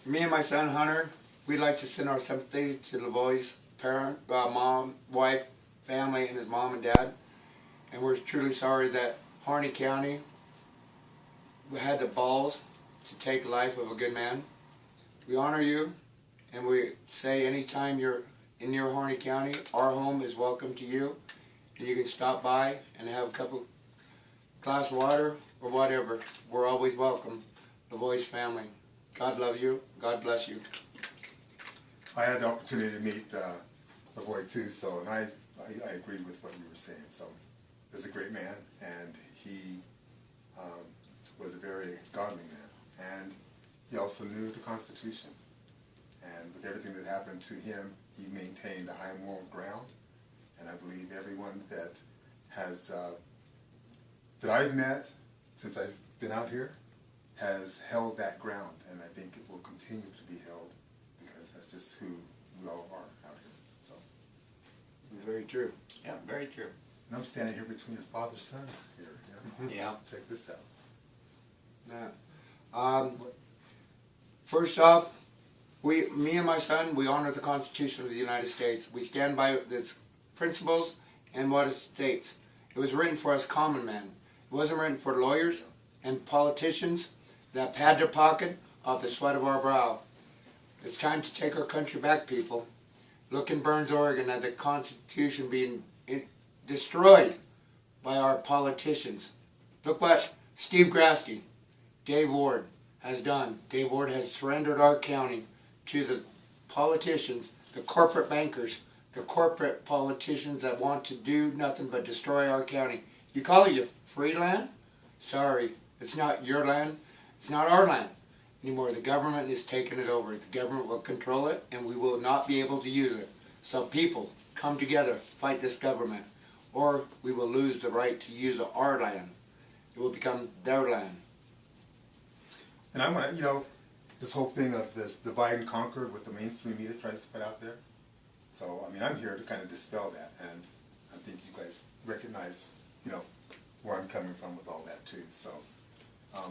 Me and my son Hunter, we'd like to send our sympathy to Lavoie's parent, mom, wife, family, and his mom and dad. And we're truly sorry that Harney County had the balls to take the life of a good man. We honor you, and we say anytime you're in your Harney County, our home is welcome to you. And you can stop by and have a couple glass of water or whatever. We're always welcome. Lavoie's family. God loves you. God bless you. I had the opportunity to meet Lavoie too, so and I agreed with what you were saying. So he's a great man, and he was a very godly man, and he also knew the Constitution. And with everything that happened to him, he maintained a high moral ground. And I believe everyone that has that I've met since I've been out here has held that ground, and I think it will continue to be held because that's just who we all are out here. So, Very true. Yeah, very true. and I'm standing here between your father and son here. You know? Yeah. Check this out. Yeah. First off, me and my son, we honor the Constitution of the United States. We stand by its principles and what it states. It was written for us common men. It wasn't written for lawyers and politicians that pad their pocket off the sweat of our brow. It's time to take our country back, people. Look in Burns, Oregon at the Constitution being destroyed by our politicians. Look what Steve Grasky, Dave Ward, has done. Dave Ward has surrendered our county to the politicians, the corporate bankers, the corporate politicians that want to do nothing but destroy our county. You call it your free land? Sorry, it's not your land. It's not our land anymore. The government is taking it over. The government will control it, and we will not be able to use it. So people, come together, fight this government, or we will lose the right to use our land. It will become their land. And I want to, you know, this whole thing of this divide and conquer with the mainstream media tries to put out there. So, I mean, I'm here to kind of dispel that, and I think you guys recognize, you know, where I'm coming from with all that too. So,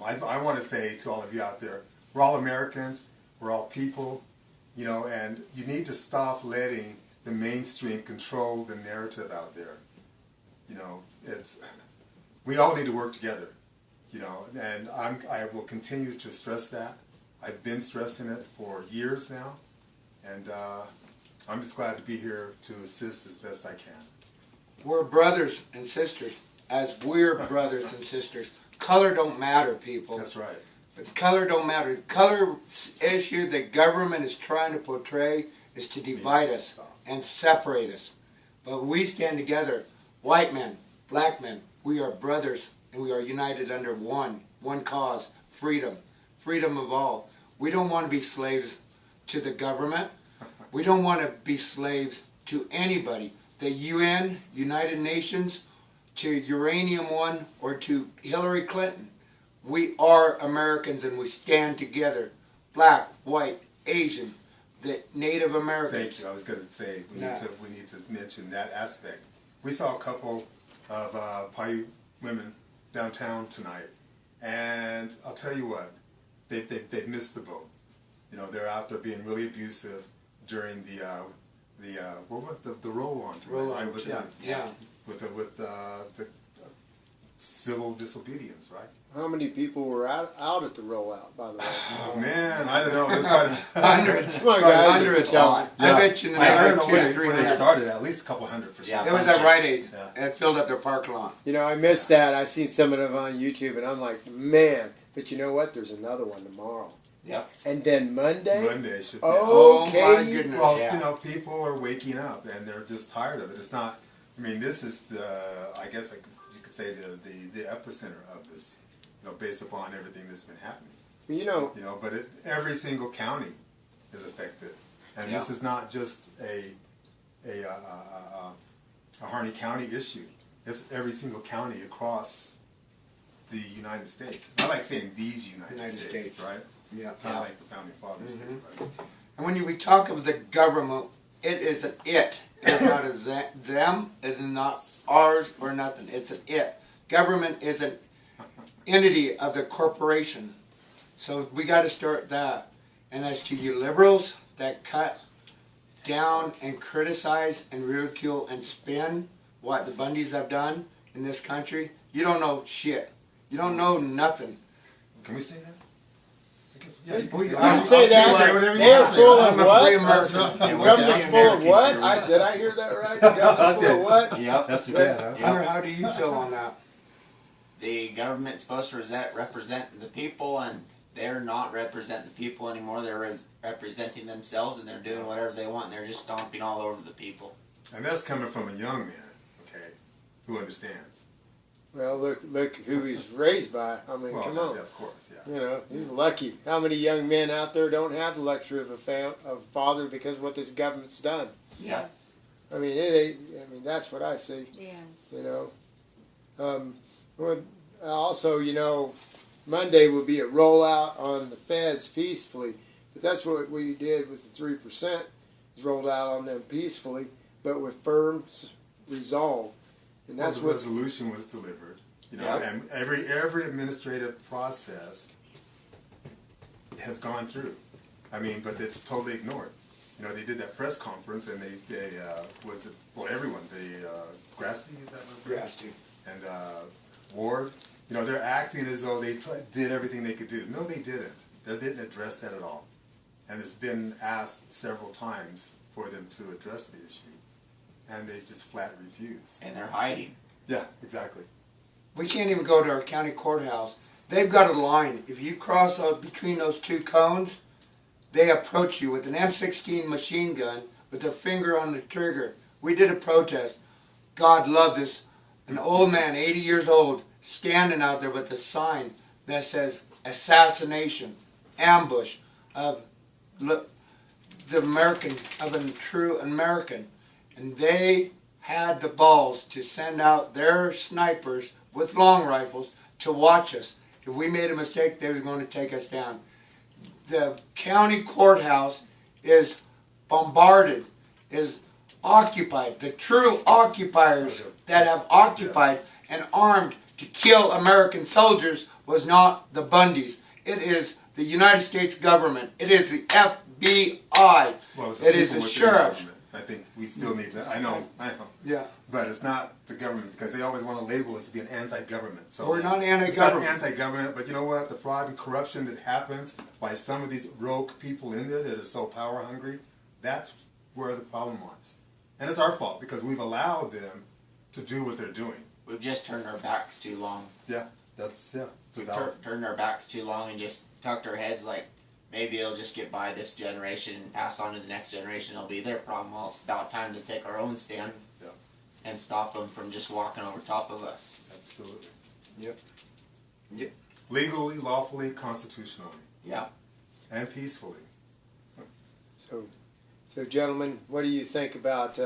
I want to say to all of you out there, we're all Americans, we're all people, you know, and you need to stop letting the mainstream control the narrative out there. You know, we all need to work together, you know, and I will continue to stress that. I've been stressing it for years now, and I'm just glad to be here to assist as best I can. We're brothers and sisters, as we're brothers and sisters. Color don't matter, people. That's right. But color don't matter. The color issue the government is trying to portray is to divide us and separate us. But we stand together, white men, black men. We are brothers, and we are united under one cause, freedom. Freedom of all. We don't want to be slaves to the government. We don't want to be slaves to anybody. The UN, United Nations, to Uranium One, or to Hillary Clinton. We are Americans, and we stand together. Black, white, Asian, the Native Americans. Thank you. I was going to say we need to mention that aspect. We saw a couple of Paiute women downtown tonight, and I'll tell you what, they've missed the boat. You know, they're out there being really abusive during the what was the roll on tonight? Roll on, right? yeah. With the civil disobedience, right? How many people were out at the rollout, by the way? Oh man, I don't know. There's quite Hundreds. Come on, guys. Hundreds. Tell me. I bet you in the I don't neighborhood know 200 when to they 300. started. At least a couple hundred for sure. Yeah. It was at Rite Aid. Yeah. It filled up their parking lot. You know, I missed that. I seen some of them on YouTube, and I'm like, man. But you know what? There's another one tomorrow. Yep. And then Monday? Monday should be. Oh my Okay. goodness. Well, Yeah. you know, people are waking up and they're just tired of it. It's not. I mean, this is the. I guess you could say the epicenter of this. You know, based upon everything that's been happening. You know, You know, but every single county is affected, and this is not just a Harney County issue. It's every single county across the United States. I like saying these United States, right? Yeah. Kind of like the founding fathers did, right? And when we talk of the government, it is an it. It's not a them. It is not ours or nothing. It's an it. Government is an entity of the corporation. So we got to start that. And as to you liberals that cut down and criticize and ridicule and spin what the Bundys have done in this country, you don't know shit. You don't know nothing. Can we say that? I guess, yeah, you can We- say I that. can say that. Say whatever you They're want to say. full I'm of a what? free American. The government's full of what? Did I hear that right? The government's full of what? Yep. That's too bad, huh? Hunter, how do you feel on that? The government's supposed to represent the people, and they're not representing the people anymore. They're representing themselves, and they're doing whatever they want. And they're just stomping all over the people. And that's coming from a young man, okay, who understands. Well, look who he's raised by. I mean, Well, come on. yeah, of course, yeah. You know, he's lucky. How many young men out there don't have the luxury of a father because of what this government's done? Yes. I mean, it ain't. I mean, that's what I see. Yes. You know. Well, also, you know, Monday will be a rollout on the feds peacefully, but that's what we did with the 3%. Is rolled out on them peacefully, but with firm resolve, and Well, that's the what's. resolution was delivered, you know, Yeah. and every administrative process has gone through. I mean, but it's totally ignored. You know, they did that press conference, and they was it, well, everyone, Grassley, is that what it was? Grassley. And Ward, you know, they're acting as though they did everything they could do. No, they didn't. They didn't address that at all. And it's been asked several times for them to address the issue, and they just flat refuse. And they're hiding. Yeah, exactly. We can't even go to our county courthouse. They've got a line. If you cross between those two cones, they approach you with an M16 machine gun with their finger on the trigger. We did a protest. God love this. An old man, 80 years old, standing out there with a sign that says assassination, ambush of the American, of a true American. And they had the balls to send out their snipers with long rifles to watch us. If we made a mistake, they were going to take us down. The county courthouse is bombarded, is occupied. The true occupiers that have occupied and armed to kill American soldiers was not the Bundys. It is the United States government. It is the FBI. Well, it's It is the people within sheriff. government. I think we still need to. I know. Yeah. But it's not the government, because they always want to label us to be an anti-government. So We're not it's anti-government. not anti-government, but you know what? The fraud and corruption that happens by some of these rogue people in there that are so power hungry, that's where the problem lies. And it's our fault, because we've allowed them to do what they're doing. We've just turned our backs too long. That's, yeah. It's We've valid. turned our backs too long and just tucked our heads like maybe it'll just get by this generation and pass on to the next generation. It'll be their problem. Well, it's about time to take our own stand and stop them from just walking over top of us. Absolutely. Yep. Legally, lawfully, constitutionally, Yeah. and peacefully. So, gentlemen, what do you think about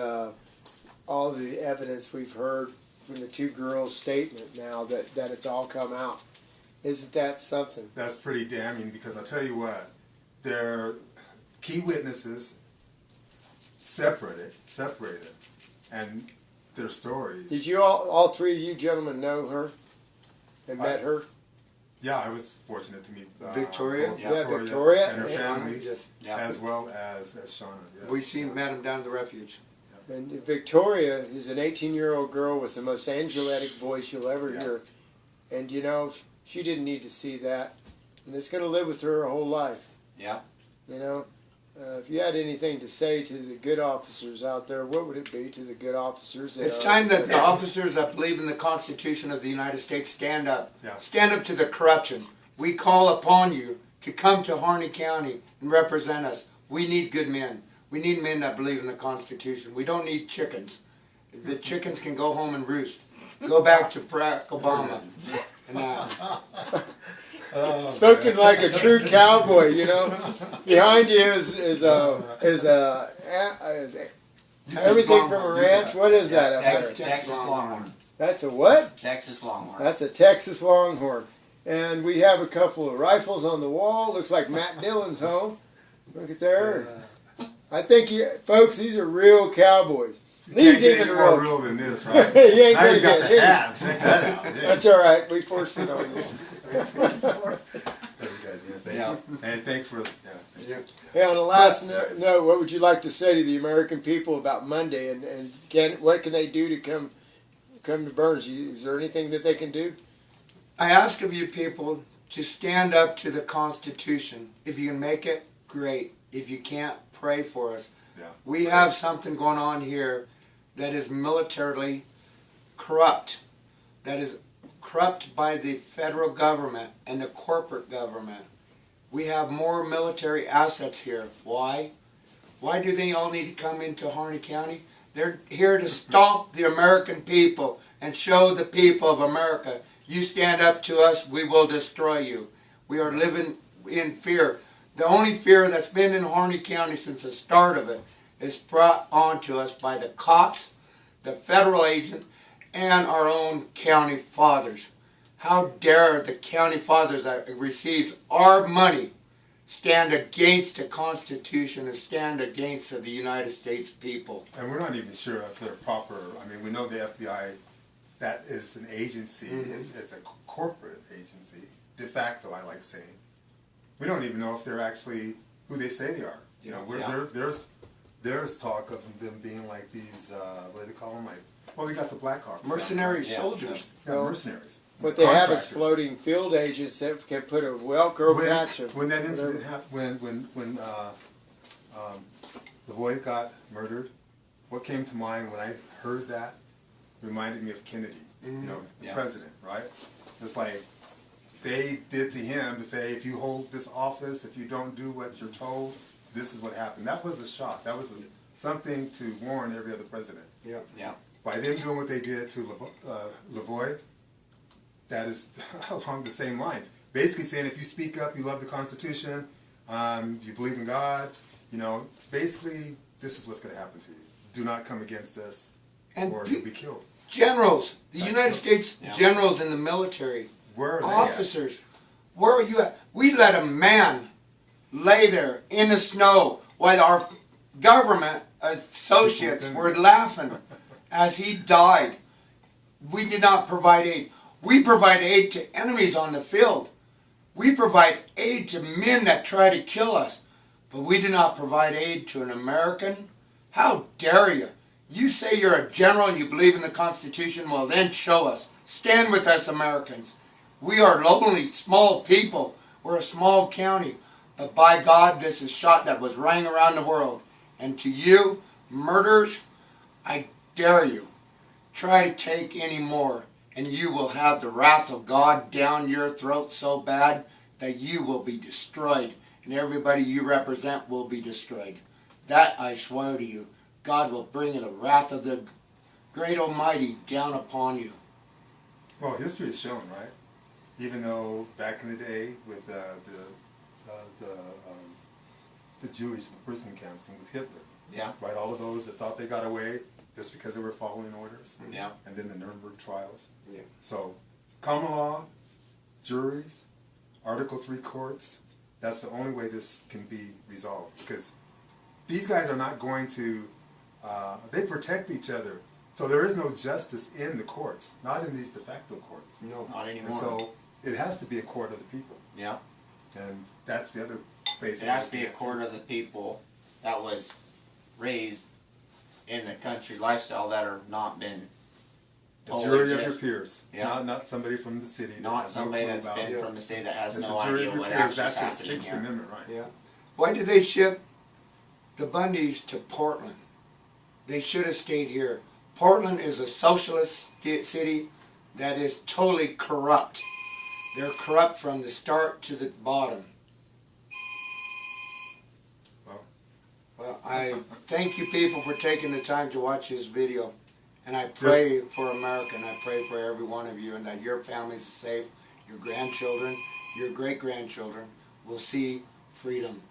all the evidence we've heard from the two girls' statement now that it's all come out? Isn't that something? That's pretty damning, because I'll tell you what, their key witnesses separated, and their stories. Did you all three of you gentlemen know her and met her? Yeah, I was fortunate to meet Victoria? both Yeah, Victoria and her and- family, Yeah. as well as Shauna. Yes. We met him down at the refuge. And Victoria is an 18-year-old girl with the most angelic voice you'll ever Yeah. hear. And you know, she didn't need to see that. And it's going to live with her whole life. Yeah. You know, if you had anything to say to the good officers out there, what would it be to the good officers? It's time that the officers that believe in the Constitution of the United States stand up. Yeah. Stand up to the corruption. We call upon you to come to Harney County and represent us. We need good men. We need men that believe in the Constitution. We don't need chickens. The chickens can go home and roost. Go back to Barack Obama. And, Spoken like a true cowboy, you know. Behind you is everything from a ranch. What is that up Texas, there? Texas Longhorn. That's a what? Texas Longhorn. That's a Texas Longhorn. And we have a couple of rifles on the wall. Looks like Matt Dillon's home. Look at there. I think, folks, these are real cowboys. You These can't get even any more real. real than this, right? You ain't Now gonna you got get the any. hat. Check that out. Yeah. That's all right. We forced it on you. Thank you guys, man. Thank Yeah. you. And thanks for, thank you. Hey, on the last note, what would you like to say to the American people about Monday, and what can they do to come to Burns? Is there anything that they can do? I ask of you people to stand up to the Constitution. If you can make it, great. If you can't, pray for us. Yeah. We have something going on here that is militarily corrupt, that is corrupt by the federal government and the corporate government. We have more military assets here. Why? Why do they all need to come into Harney County? They're here to stop the American people and show the people of America, you stand up to us, we will destroy you. We are living in fear. The only fear that's been in Harney County since the start of it is brought onto us by the cops, the federal agent, and our own county fathers. How dare the county fathers that receives our money stand against the Constitution and stand against the United States people? And we're not even sure if they're proper. I mean, we know the FBI, that is an agency. It's a corporate agency. De facto, I like saying. We don't even know if they're actually who they say they are. You know, there's talk of them being like these, what do they call them? Like, well, we got the Blackhawks. Mercenary Yeah. soldiers. Yeah, mercenaries. What they have is Contractors. floating field agents that can put a Velcro patch of When that whatever. incident happened, when Lavoie got murdered, what came to mind when I heard that reminded me of Kennedy, you know, the Yeah. president, right? It's like they did to him to say, if you hold this office, if you don't do what you're told, this is what happened. That was a shock. That was something to warn every other president. Yeah. By them doing what they did to Lavoie, that is along the same lines. Basically saying, if you speak up, you love the Constitution, you believe in God, you know, basically this is what's going to happen to you. Do not come against us, And or you'll be killed. generals, the United States Yeah. generals in the military, Where are they officers, where are you at? We let a man lay there in the snow while our government associates were laughing as he died. We did not provide aid. We provide aid to enemies on the field. We provide aid to men that try to kill us. But we do not provide aid to an American. How dare you? You say you're a general and you believe in the Constitution, well then show us. Stand with us Americans. We are lonely, small people. We're a small county. But by God, this is shot that was rang around the world. And to you, murderers, I dare you. Try to take any more, and you will have the wrath of God down your throat so bad that you will be destroyed, and everybody you represent will be destroyed. That I swear to you. God will bring the wrath of the great Almighty down upon you. Well, history has shown, right? Even though back in the day with the Jewish prison camps and with Hitler, Yeah. right? All of those that thought they got away just because they were following orders. Yeah. And then the Nuremberg trials. Yeah. So, common law, juries, Article 3 courts, that's the only way this can be resolved. Because these guys are not going to, they protect each other. So there is no justice in the courts, not in these de facto courts. No. Not And anymore. so it has to be a court of the people. Yeah. And that's the other phase. It has to be a court of the people that was raised in the country lifestyle that are not been A totally jury of your just- peers, Yeah. not somebody from the city. that not has no somebody clue that's about been it. from the state that has It's no a jury idea of your what peers. actually is That's the happening Sixth here. Amendment, right? Yeah. Why did they ship the Bundys to Portland? They should have stayed here. Portland is a socialist city that is totally corrupt. They're corrupt from the start to the bottom. Well, I thank you people for taking the time to watch this video. And I pray for America, and I pray for every one of you, and that your families are safe, your grandchildren, your great-grandchildren will see freedom.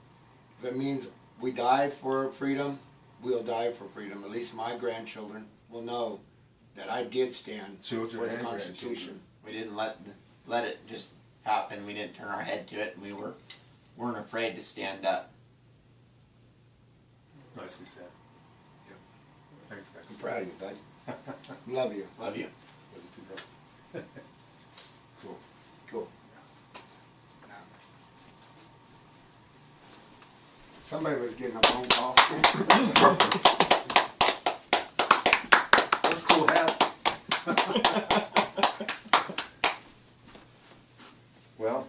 If it means we die for freedom, we'll die for freedom. At least my grandchildren will know that I did stand Children for the and Constitution. We didn't let it just happen. We didn't turn our head to it. We weren't afraid to stand up. Nicely said. Yeah. Thanks, guys. I'm proud of you, bud. Love you. Love you. Love you too, bro. Cool. Cool. Somebody was getting a phone call. That's a cool hat. Well,